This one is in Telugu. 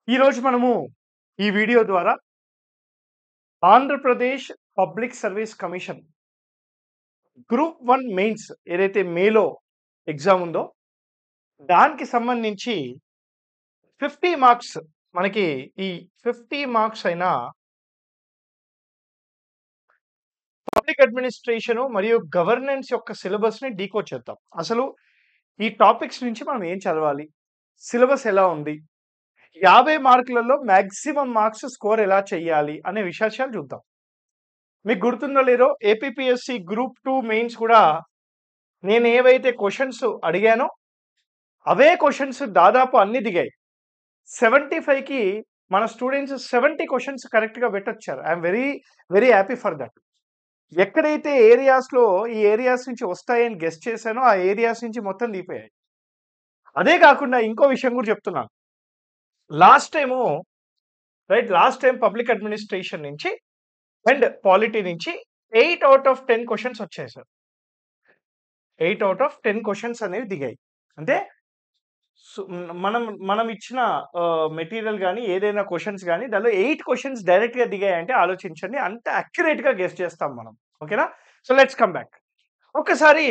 ఈరోజు మనము ఈ వీడియో ద్వారా Andhra Pradesh public service commission group 1 mains ఏదైతే మేలో ఎగ్జామ్ ఉందో దానికి సంబంధించి 50 మార్క్స్ మనకి ఈ 50 మార్క్స్ అయిన పబ్లిక్ అడ్మినిస్ట్రేషన్ మరియు గవర్నెన్స్ యొక్క సిలబస్‌ని డీకోడ్ చేద్దాం. అసలు ఈ టాపిక్స్ నుంచి మనం ఏం చదవాలి? సిలబస్ ఎలా ఉంది? 50 మార్కులలో మాక్సిమం మార్క్స్ స్కోర్ ఎలా చేయాలి? అనే విశేషాలు చూద్దాం. మీకు గుర్తుందో లేదో ఏపీపీఎస్‌సి గ్రూప్ 2 మెయిన్స్ కూడా నేను ఏవైతే క్వెషన్స్ అడిగానో అవే క్వెషన్స్ దాదాపు అన్ని దిగాయి. 75కి మన స్టూడెంట్స్ 70 క్వెషన్స్ కరెక్ట్‌గా పెట్టొచ్చారు. I am very happy for that. ఎక్కడైతే ఏరియాస్‌లో ఈ ఏరియాస్ నుంచి వస్తాయని గెస్ చేశానో ఆ ఏరియాస్ నుంచి మొత్తం దిగిపోయాయి. అదే కాకుండా ఇంకో విషయం కూడా చెప్తున్నాను. లాస్ట్ టైమ్ పబ్లిక్ అడ్మినిస్ట్రేషన్ నుంచి అండ్ పాలిటీ నుంచి 8 ఔట్ ఆఫ్ 10 క్వెషన్స్ వచ్చాయి సార్. 8 ఔట్ ఆఫ్ 10 క్వెషన్స్ అనేవి దిగాయి. అంటే మనం ఇచ్చిన మెటీరియల్ గాని, ఏదైనా క్వెషన్స్ గాని దానిలో 8 క్వెషన్స్ డైరెక్ట్‌గా దిగాయంటే ఆలోచించండి. అంత అక్యురేట్‌గా గెస్ చేస్తాం మనం. ఓకేనా? So let's come back. ఒక్కసారి